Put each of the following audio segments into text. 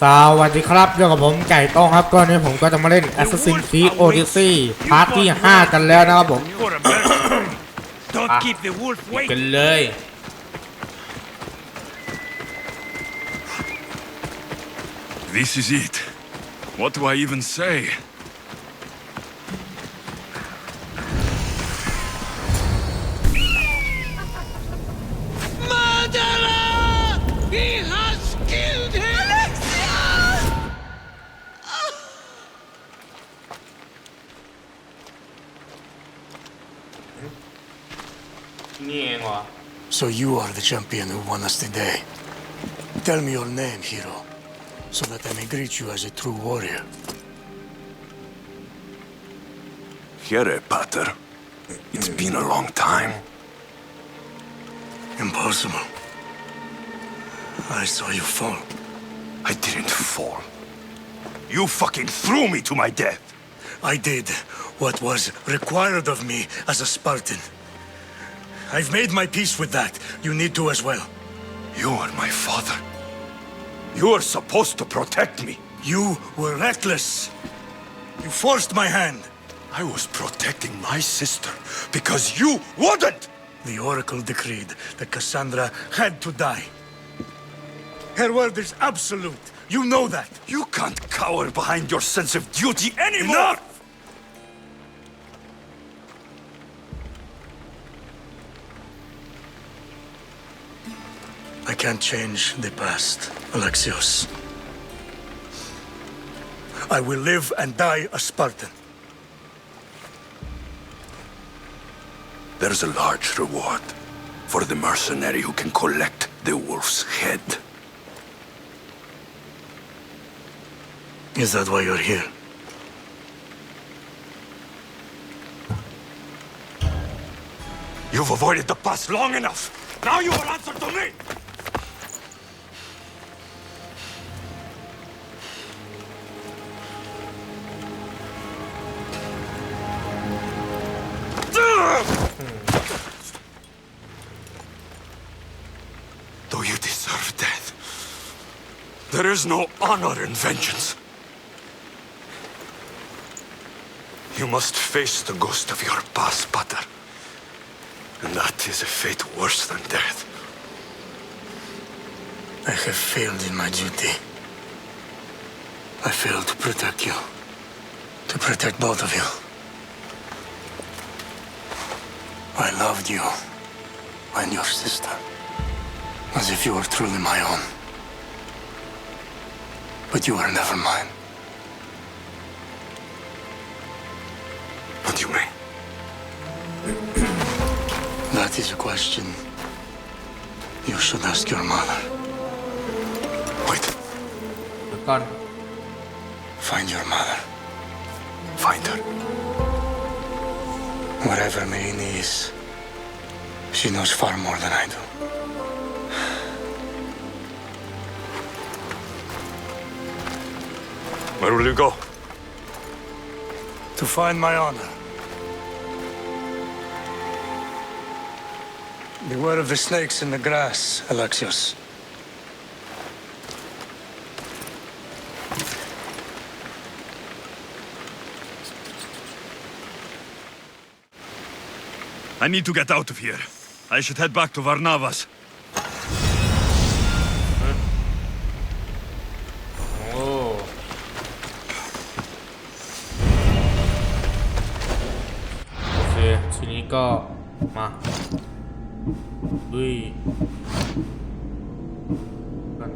สวัสดีครับเรื่องกับผมไก่ต้องครับก็นี้ผมก็จะมาเล่น Assassin's Creed Odyssey พาร์ทที่ 5 กันแล้วนะครับผมกันเลย This is it. What do I even say? Murderer! He has killed him! So you are the champion who won us today. Tell me your name, hero, so that I may greet you as a true warrior. Here, Pater. It's been a long time. Impossible. I saw you fall. I didn't fall. You fucking threw me to my death. I did what was required of me as a Spartan. I've made my peace with that. You need to as well. You are my father. You are supposed to protect me. You were reckless. You forced my hand. I was protecting my sister because you wouldn't! The Oracle decreed that Cassandra had to die. Her word is absolute. You know that. You can't cower behind your sense of duty anymore! Enough! I can't change the past, Alexios. I will live and die a Spartan. There's a large reward for the mercenary who can collect the wolf's head. Is that why you're here? You've avoided the past long enough. Now you will answer to me! Though you deserve death, there is no honor in vengeance. You must face the ghost of your past, Pater. And that is a fate worse than death. I have failed in my duty. I failed to protect you. To protect both of you. I loved you and your sister as if you were truly my own. But you were never mine. What do you mean? That is a question you should ask your mother. Wait. Gone. Find your mother. Find her. Wherever Marini is, she knows far more than I do. Where will you go? To find my honor. Beware of the snakes in the grass, Alexios. I need to get out of here. I should head back to Varnavas. โอ้โอเคทีนี้ก็มาลุยกัน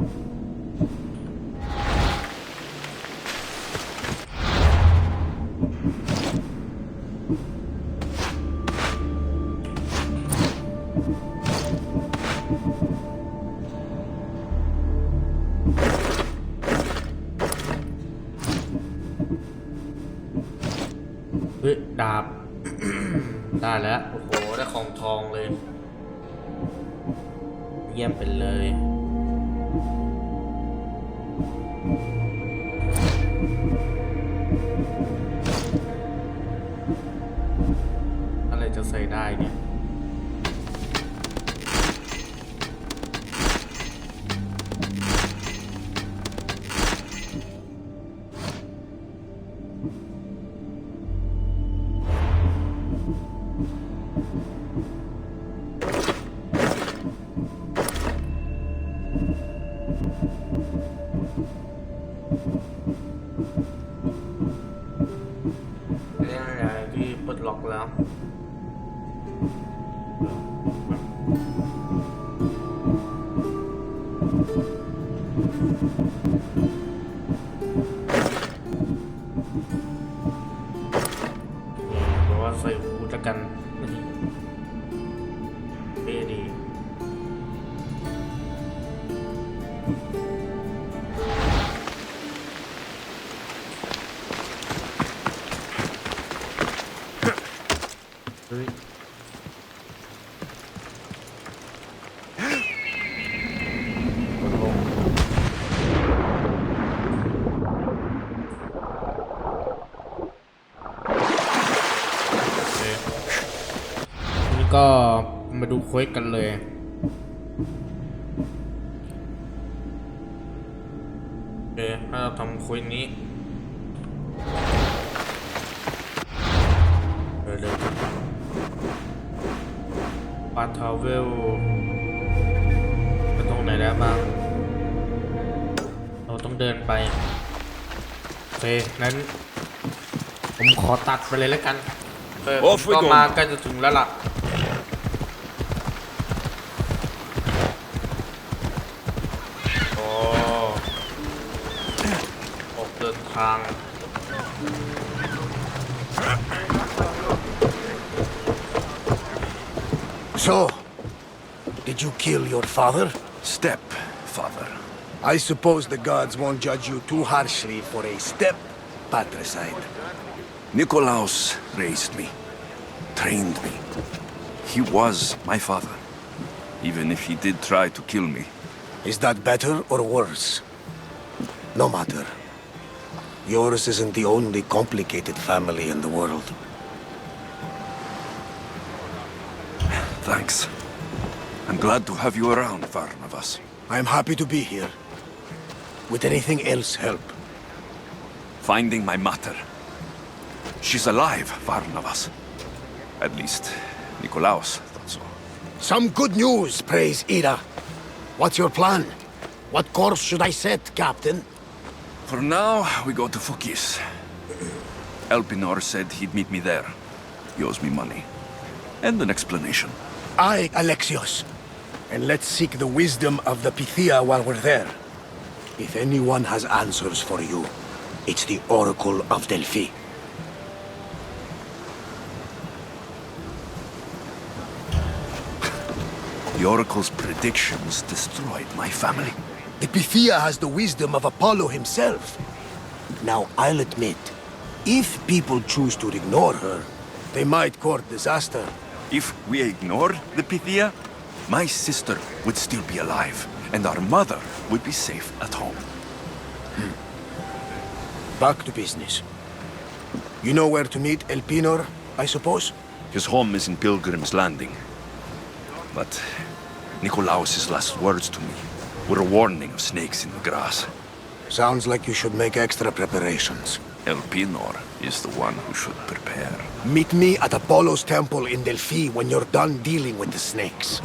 เฮ้ยดาบ ได้แล้ว โอ้โห ได้ของทองเลย เยี่ยมไปเลย อะไรจะใส่ได้เนี่ย โ นี่ไงที่ปลดล็อกแล้วบอกว่าใส่หูจะกันเท่ดีเฮ้ยนี่ก็มาดูเควสกันเลยโอเคถ้าเราทำเควสนี้เร็วๆปาทาวเวลไปตรงไหนแล้วบ้างเราต้องเดินไปโอเคนั้นผมขอตัดไปเลยแล้วกันก็มาใกล้จะถึงแล้วล่ะโอ้ออกเดินทาง So, did you kill your father? Stepfather. I suppose the gods won't judge you too harshly for a step-patricide. Nikolaus raised me, trained me. He was my father, even if he did try to kill me. Is that better or worse? No matter. Yours isn't the only complicated family in the world. Thanks. I'm glad to have you around, Varnavas. I'm happy to be here. Would anything else help? Finding my mother. She's alive, Varnavas. At least, Nikolaus thought so. Some good news, praise Ira. What's your plan? What course should I set, Captain? For now, we go to Fukis. Elpinor said he'd meet me there. He owes me money. And an explanation. Aye, Alexios. And let's seek the wisdom of the Pythia while we're there. If anyone has answers for you, it's the Oracle of Delphi. The Oracle's predictions destroyed my family. The Pythia has the wisdom of Apollo himself. Now, I'll admit, if people choose to ignore her, they might court disaster. If we ignore the Pythia, my sister would still be alive, and our mother would be safe at home. Back to business. You know where to meet Elpinor, I suppose? His home is in Pilgrim's Landing. But Nikolaus's last words to me were a warning of snakes in the grass. Sounds like you should make extra preparations. Elpinor is the one who should prepare. Meet me at Apollo's temple in Delphi when you're done dealing with the snakes.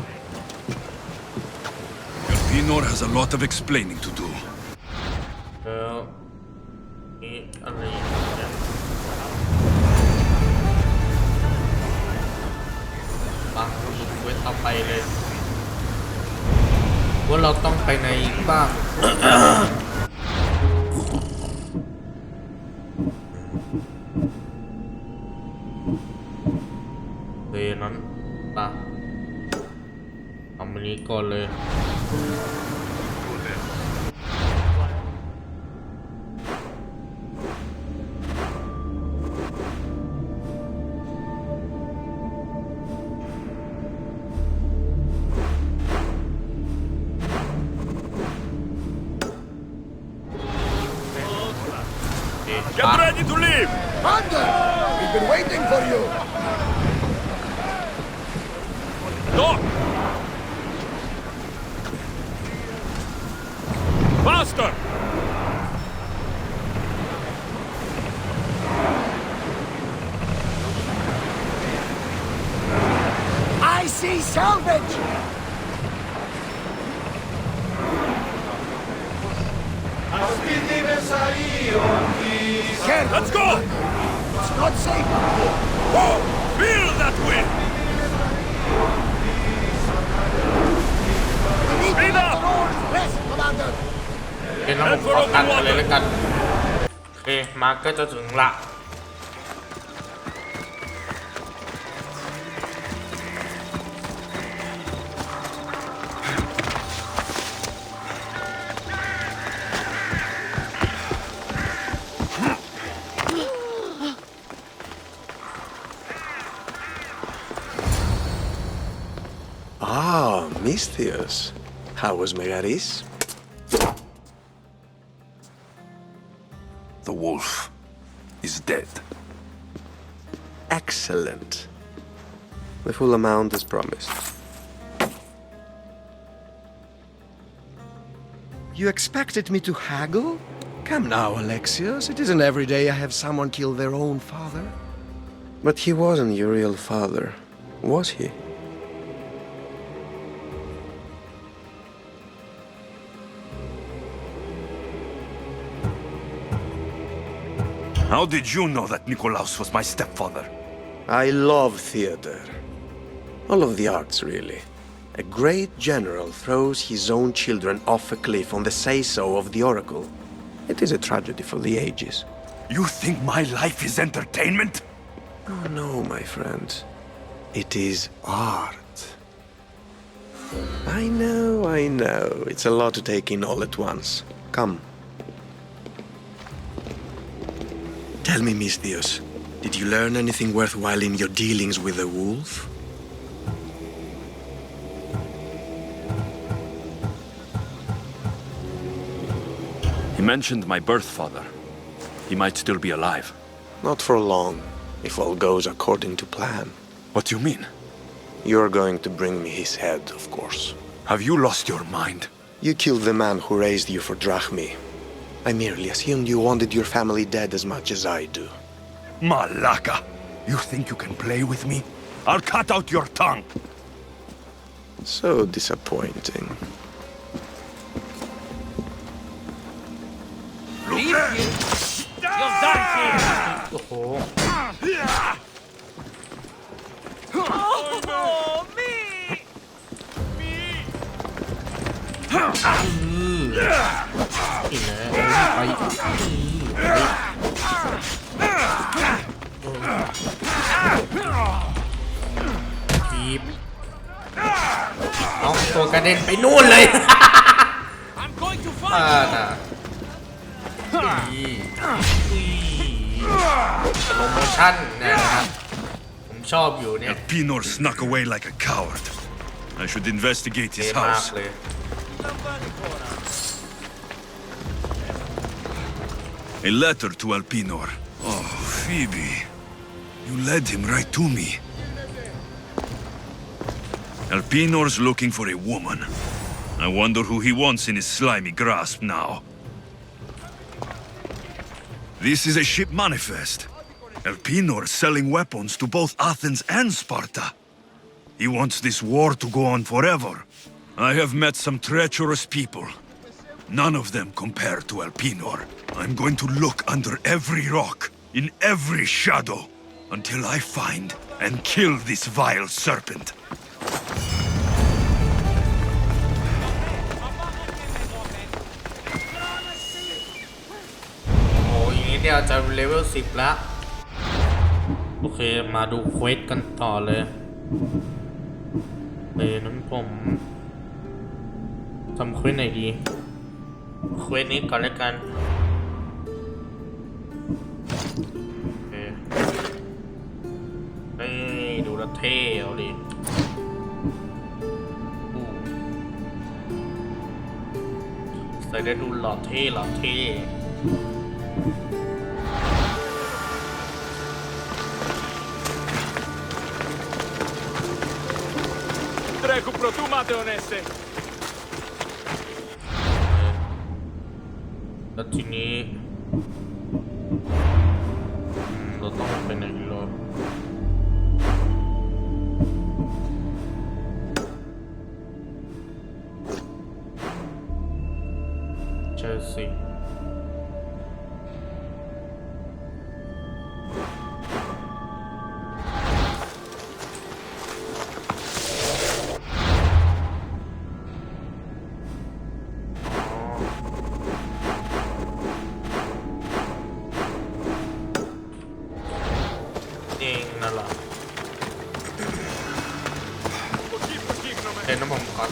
Elpinor has a lot of explaining to do. แล้วนี่อะไรเนี่ยมาดูเวทต่อไปเลยว่าเราต้องไปในบ้าง เวนั้นปะทำอันนี้ก่อนเลย Get ready to leave! Commander! We've been waiting for you! Stop! Faster! I see salvage! Careful. Let's go! It's not safe. Whoa! Feel that wind! We need to Speed let up. the roads rest, Commander. โอเคนะผมขอตัดไปเลยแล้วกันโอเคมาร์กก็จะถึงละAh, Misthios. How was Megaris? The wolf is dead. Excellent. The full amount as promised. You expected me to haggle? Come now, Alexios. It isn't every day I have someone kill their own father. But he wasn't your real father, was he? How did you know that Nikolaos was my stepfather? I love theater. All of the arts, really. A great general throws his own children off a cliff on the say-so of the oracle. It is a tragedy for the ages. You think my life is entertainment? Oh, no, my friend. It is art. I know. It's a lot to take in all at once. Come. Tell me, Misthios, did you learn anything worthwhile in your dealings with the wolf? He mentioned my birth father. He might still be alive. Not for long, if all goes according to plan. What do you mean? You're going to bring me his head, of course. Have you lost your mind? You killed the man who raised you for Drachmi. I merely assumed you wanted your family dead as much as I do. Malaka! You think you can play with me? I'll cut out your tongue! So disappointing. You'll die here! โอ้โห Oh, me! อีกแล้วไปทีบเอาตัวกระเด็นไปนู่นเลย I'm going to อ่า find you! น่ะสโลโมชั่นนะครับผมชอบอยู่เนี่ย Pinor snuck away like a coward. I should investigate เท่ his มาก house. เลย A letter to Alpinor. Oh, Phoebe. You led him right to me. Alpinor's looking for a woman. I wonder who he wants in his slimy grasp now. This is a ship manifest. Alpinor selling weapons to both Athens and Sparta. He wants this war to go on forever. I have met some treacherous people. None of them compare to Alpinor. I'm going to look under every rock, in every shadow, until I find and kill this vile serpent. โอ้ยอย่างนี้เนี่ยจะเลเวล10แล้วโอเคมาดูเควสกันต่อเลยนั้นผมทำเควสไหนดีเควสนี้ก่อนแล้วกันนี่ดูแล้วเท่เอาดิใส่ได้ดูหล่อเท่หล่อเท่ Trecu protumate oneste! แล้วทีนี้เราต้องไปไหนดีล่ะเจอสิ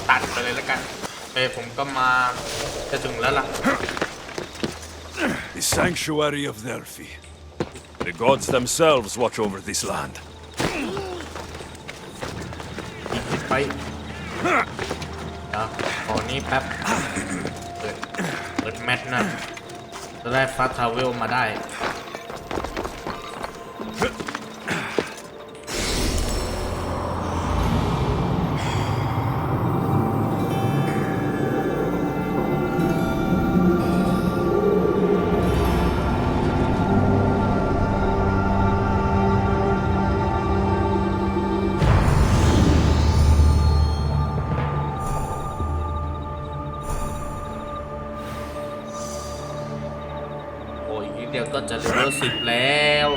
ตัดไปเลยแล้วกันผมก็มาจะถึงแล้วล่ะ The sanctuary of Delphi. The gods themselves watch over this land. ไปขอนี้แป๊บเปิดแมทนะจะได้ฟาสทราเวลมาได้เดี๋ยวก็จะเลเวล10แล้ว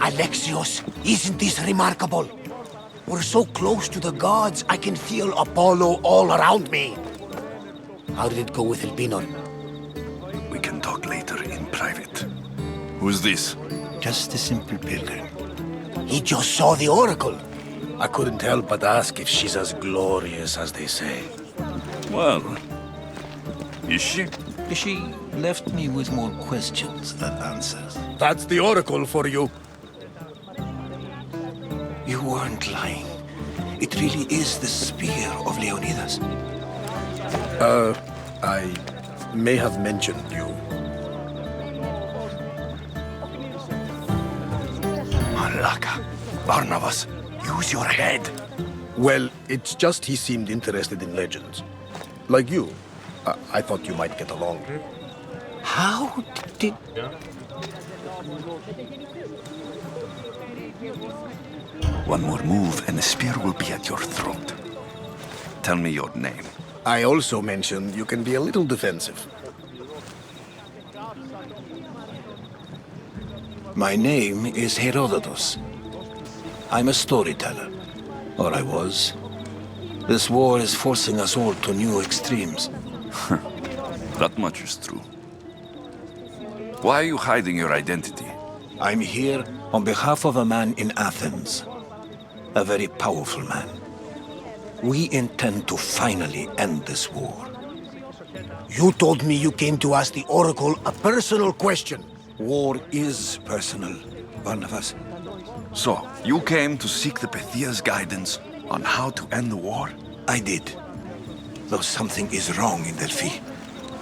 Alexios, isn't this remarkable? We're so close to the gods, I can feel Apollo all around me. How did it go with Elpinon? We can talk later in private. Who's this? Just a simple pilgrim. He just saw the oracle. I couldn't help but ask if she's as glorious as they say. Well, is she? She left me with more questions than answers. That's the oracle for you. You weren't lying. It really is the spear of Leonidas. I may have mentioned you. Malaka. Barnabas, use your head. Well, it's just he seemed interested in legends. Like you. I thought you might get along. How did... One more move and the spear will be at your throat. Tell me your name. I also mentioned you can be a little defensive. My name is Herodotus. I'm a storyteller. Or I was. This war is forcing us all to new extremes. That much is true. Why are you hiding your identity? I'm here on behalf of a man in Athens. A very powerful man. We intend to finally end this war. You told me you came to ask the oracle a personal question. War is personal, Barnabas. So, you came to seek the Pythia's guidance on how to end the war? I did. Though something is wrong in Delphi.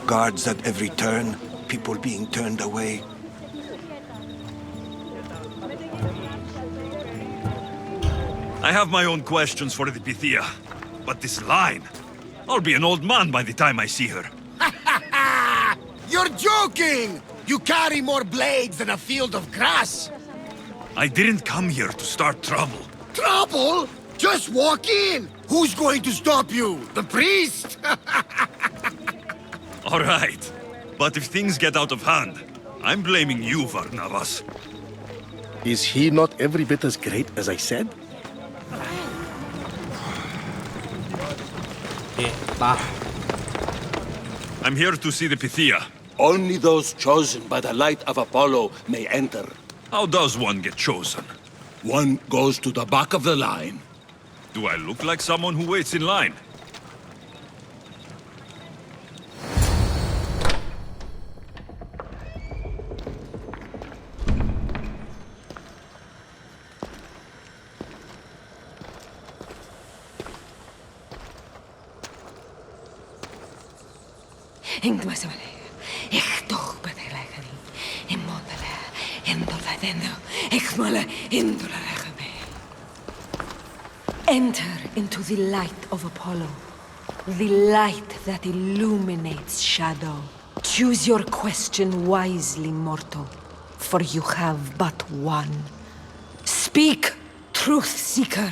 Guards at every turn, people being turned away. I have my own questions for the Pythia. But this line... I'll be an old man by the time I see her. You're joking! You carry more blades than a field of grass. I didn't come here to start trouble. Trouble? Just walk in. Who's going to stop you? The priest? All right. But if things get out of hand, I'm blaming you, Barnabas. Is he not every bit as great as I said? โอเคปะ I'm here to see the Pythia. Only those chosen by the light of Apollo may enter. How does one get chosen? One goes to the back of the line. Do I look like someone who waits in line? Enter into the light of Apollo, the light that illuminates shadow. Choose your question wisely, mortal, for you have but one. Speak, truth seeker.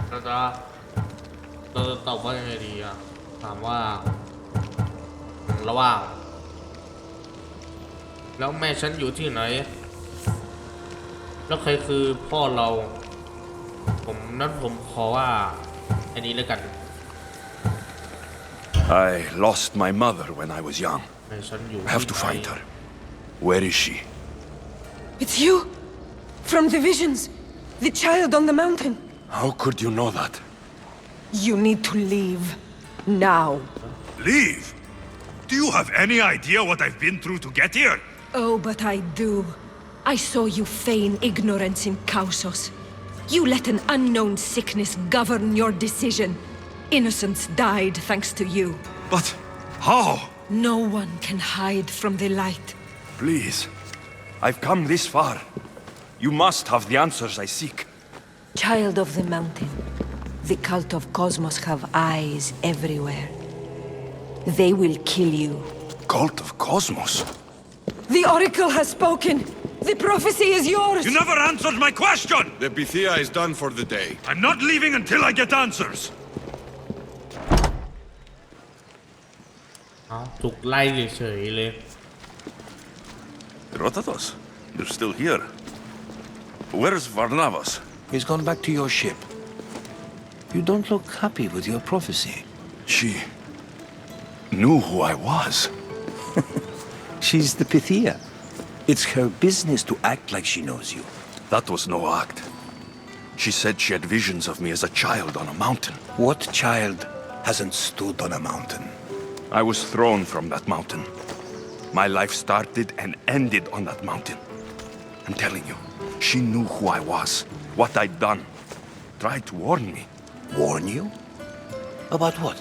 เราจะตอบว่ายังไงดีอ่ะถามว่าระหว่าง แล้วแม่ฉันอยู่ที่ไหนแล้วใครคือพ่อเราผมขอว่าอันนี้แล้วกัน I lost my mother when I was young. แม่ฉันอยู่ I have to find her. Where is she? It's you! From the visions! The child on the mountain! How could you know that? You need to leave. Now. Leave? Do you have any idea what I've been through to get here? Oh, but I do. I saw you feign ignorance in Kausos. You let an unknown sickness govern your decision. Innocents died thanks to you. But how? No one can hide from the light. Please. I've come this far. You must have the answers I seek. Child of the mountain, the cult of Cosmos have eyes everywhere. They will kill you. Cult of Cosmos? The Oracle has spoken! The prophecy is yours! You never answered my question! The Pythia is done for the day. I'm not leaving until I get answers! ถูกไล่เฉยๆเลย Herodotus, you're still here. Where's Varnavas? He's gone back to your ship. You don't look happy with your prophecy. She knew who I was. She's the Pythia. It's her business to act like she knows you. That was no act. She said she had visions of me as a child on a mountain. What child hasn't stood on a mountain? I was thrown from that mountain. My life started and ended on that mountain. I'm telling you, she knew who I was, what I'd done. Tried to warn me. Warn you? About what?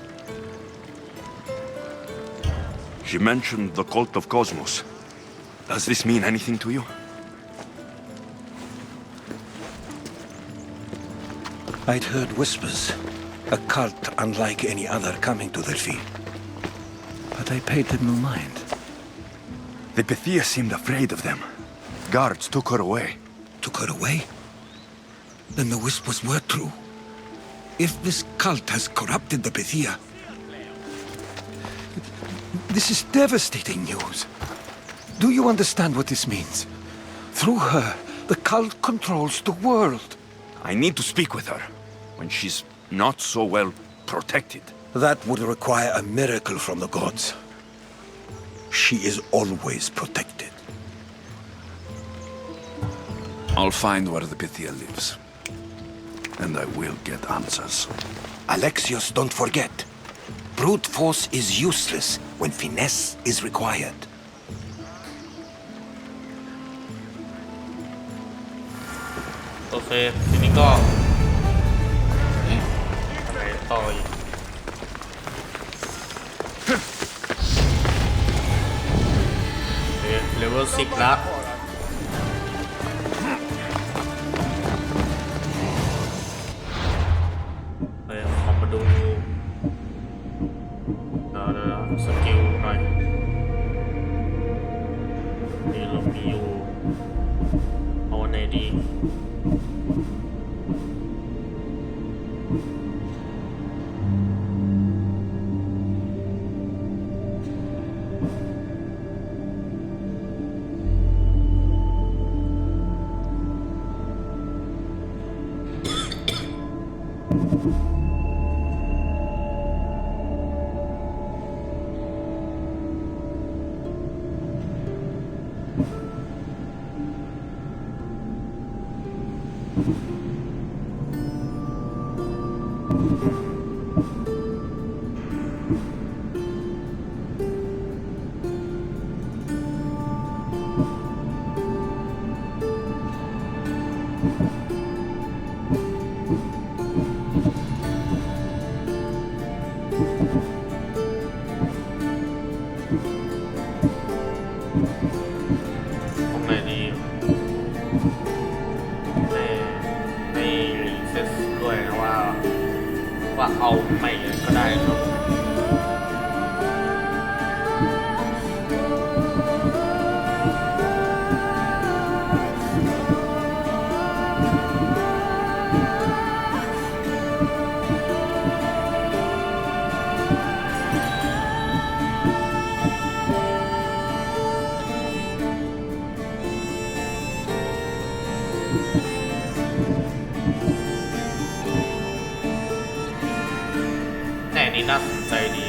She mentioned the cult of Cosmos. Does this mean anything to you? I'd heard whispers. A cult unlike any other coming to Delphi. But I paid them no mind. The Pythia seemed afraid of them. Guards took her away. Took her away? Then the whispers were true. If this cult has corrupted the Pythia, this is devastating news. Do you understand what this means? Through her, the cult controls the world. I need to speak with her when she's not so well protected. That would require a miracle from the gods. She is always protected. I'll find where the Pythia lives. And I will get answers. Alexios, don't forget. Brute force is useless when finesse is required. โอเคทีนี้ก็ไปต่ออีกเลเวล10แล้วขอมาดูสกิลหน่อยนี่เรามีอยู่เอาไหนดีตรงไหนดีในรีเซ็ตด้วยนะว่าเอาใหม่ก็ได้ครับ น่าสนใจดี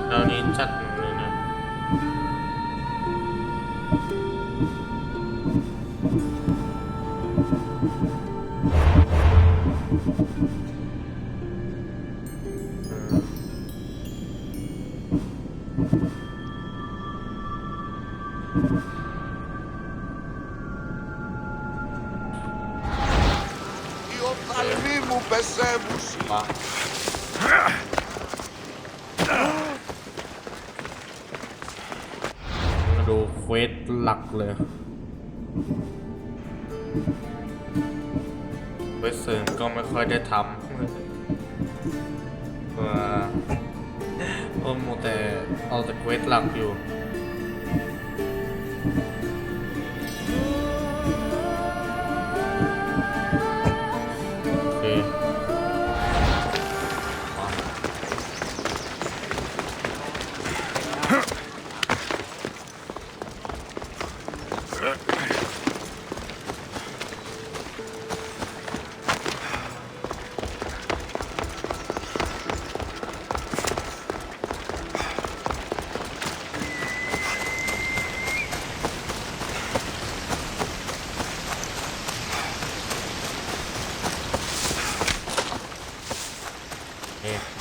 แล้วนี้จัดเลยนะมาดูเควสหลักเลยเควสเสริมก็ไม่ค่อยได้ทำโอ้โมแต่เอาแต่เควสหลักอยู่โอเค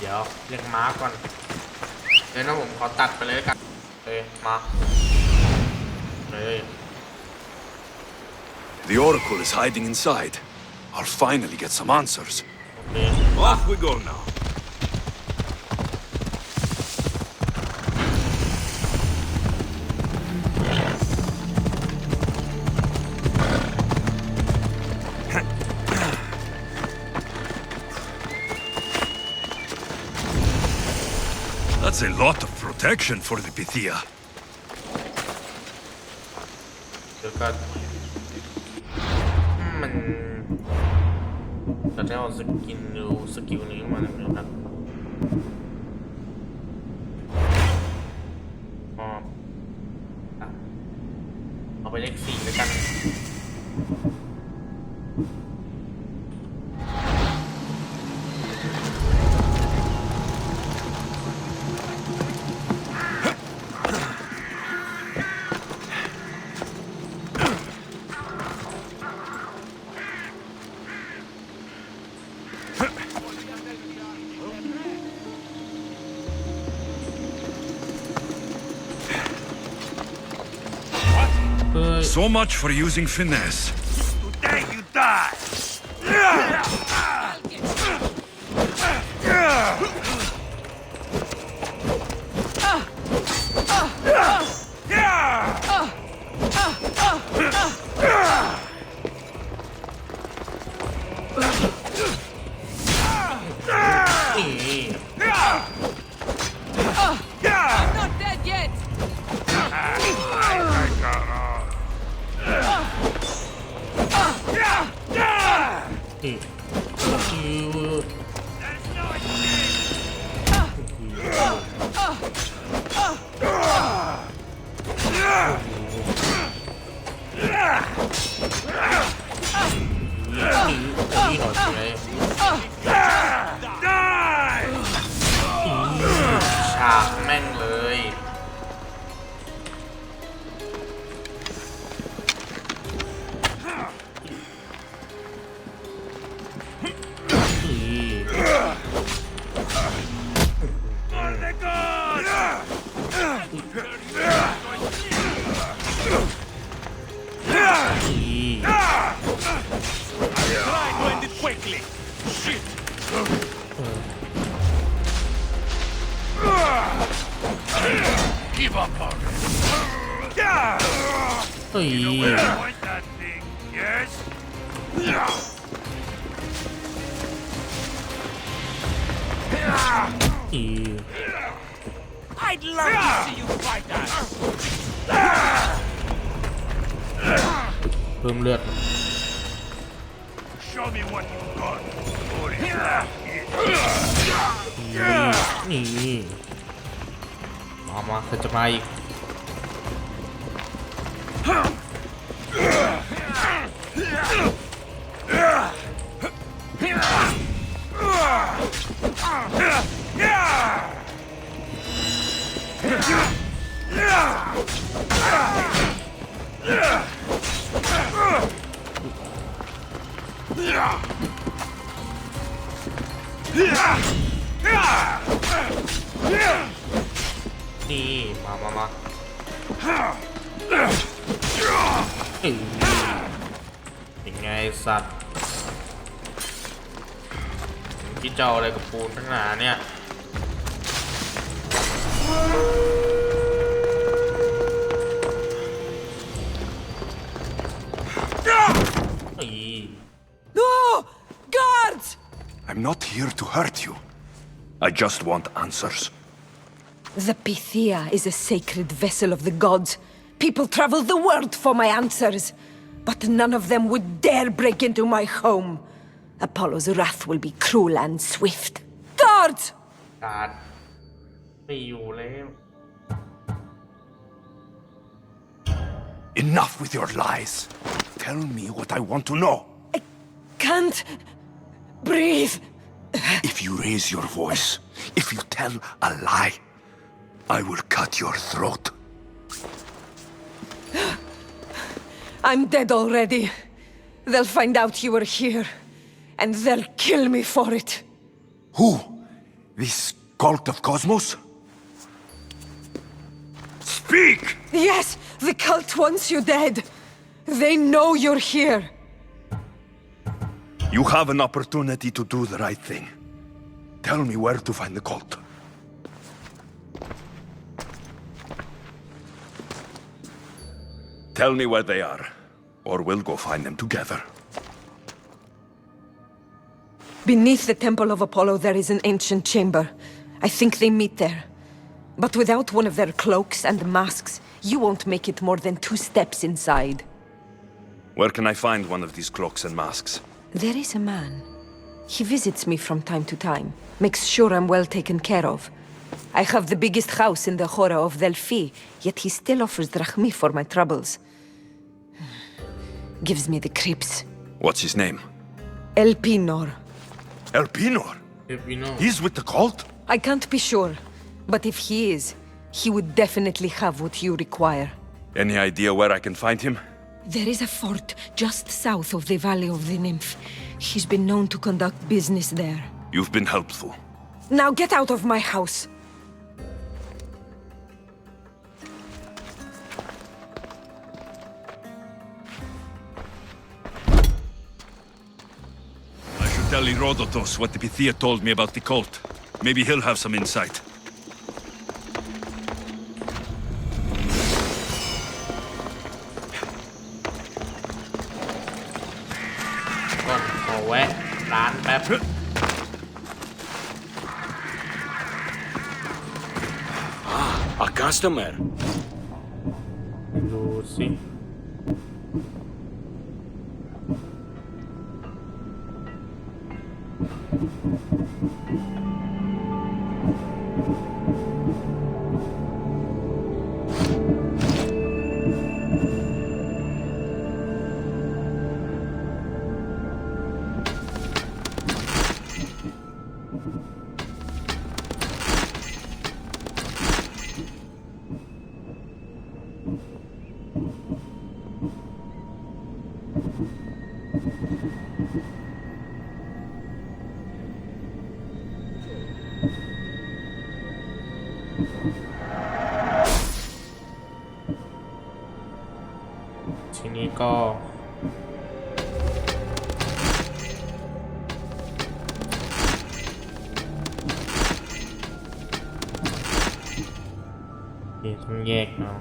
เดี๋ยวเรียกม้าก่อนเดี๋ยวนะผมขอตัดไปเลยกันมาเลย The Oracle is hiding inside. I'll finally get some answers. Off we go now. That's a lot of protection for the Pythia. เดี๋ยวกันมันจะได้เอาสกินดูสกิลนี้มาเลยครับเอาไปเลข4แล้วกัน So much for using finesse. Today you die! I'm not dead yet! ฉากแม่งเลย Try to end it quickly! Shit! Give up on it. เฮ้ย Point that thing, yes? I'd love to see you fight that! เพิ่มเลือด Show me what you got. นี่มาเธอจะมาอีกนี่มาเป็นไงสัตว์พี่เจ้าอะไรกับปูนตั้งนานเนี่ยNo! Guards! I'm not here to hurt you. I just want answers. The Pythia is a sacred vessel of the gods. People travel the world for my answers. But none of them would dare break into my home. Apollo's wrath will be cruel and swift. Guards! การไม่อยู่แล้ว Enough with your lies. Tell me what I want to know. I can't breathe. If you raise your voice, if you tell a lie, I will cut your throat. I'm dead already. They'll find out you were here, and they'll kill me for it. Who? This cult of Cosmos? Speak! Yes, the cult wants you dead. They know you're here. You have an opportunity to do the right thing. Tell me where to find the cult. Tell me where they are, or we'll go find them together. Beneath the Temple of Apollo, there is an ancient chamber. I think they meet there. But without one of their cloaks and masks, you won't make it more than 2 steps inside. Where can I find one of these cloaks and masks? There is a man. He visits me from time to time, makes sure I'm well taken care of. I have the biggest house in the Hora of Delphi, yet he still offers drachmi for my troubles. Gives me the creeps. What's his name? Elpinor. Elpinor? He's with the cult? I can't be sure, but if he is, he would definitely have what you require. Any idea where I can find him? There is a fort just south of the Valley of the Nymph. He's been known to conduct business there. You've been helpful. Now get out of my house. I should tell Herodotus what the Pythia told me about the cult. Maybe he'll have some insight. ก่อนขอแวะร้านแป๊บ A customer. ดูสิ ทีนี้ก็ต้องแยกเนาะ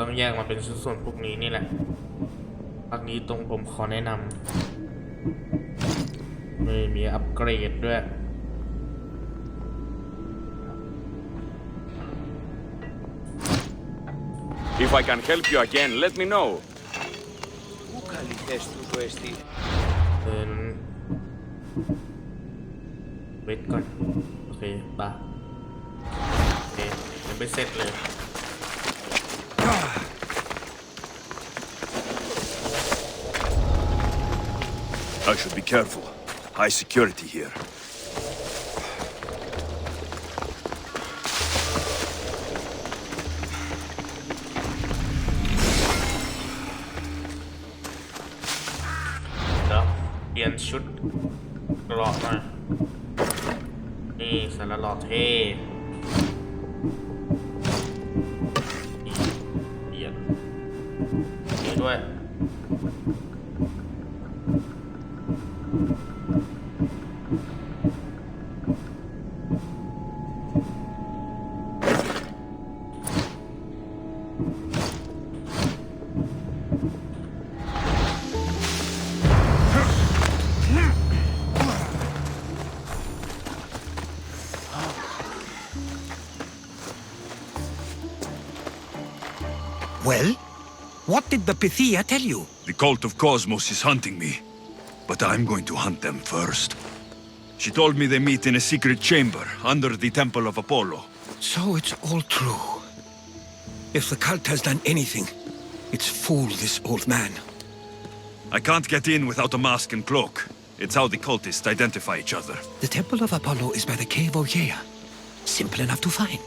ต้องแยกมาเป็นส่วนพวกนี้นี่แหละภาคนี้ตรงผมขอแนะนำ ไม่มีอัปเกรดด้วย If I can help you again, let me know. เดินเวทก่อนโอเคป่ะโอเคยังไม่เสร็จเลย I should be careful. High security here.เปลี่ยนชุดเกราะมานี่สารหล่อเท่เปลี่ยนนี่ด้วยWell, what did the Pythia tell you? The cult of Cosmos is hunting me, but I'm going to hunt them first. She told me they meet in a secret chamber under the Temple of Apollo. So it's all true. If the cult has done anything, it's fooled this old man. I can't get in without a mask and cloak. It's how the cultists identify each other. The Temple of Apollo is by the cave of Yea. Simple enough to find.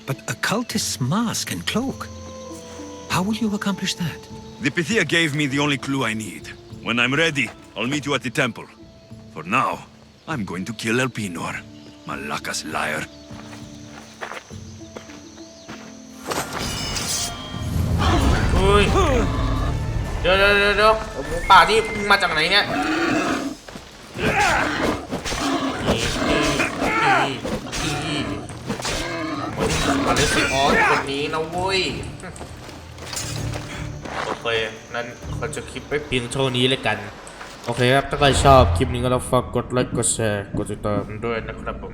But a cultist's mask and cloak? How will you accomplish that? The Pythia gave me the only clue I need. When I'm ready, I'll meet you at the temple. For now, I'm going to kill Elpinor. Malaka's liar. อุ้ยเดี๋ยวหมูป่าที่มาจากไหนเนี่ยมาเลสิออสคนนี้นะเว้ยโอเคนั้นขอจบคลิปไว้เพียงเท่านี้เลยกันโอเคครับถ้าใครชอบคลิปนี้ก็ฝากกดไลค์กดแชร์กดติดตามด้วยนะครับผม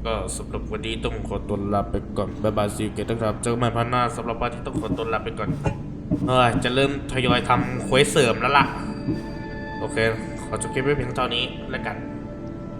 ก็สำหรับวันนี้ต้องขอตัวลาไปก่อนบ๊ายบายซีเกตนะครับเจอกันใหม่พาร์ทหน้าสำหรับวันที่ต้องขอตัวลาไปก่อนจะเริ่มทยอยทำเควสเสริมแล้วล่ะโอเคขอจบคลิปไว้เพียงเท่านี้แล้วกัน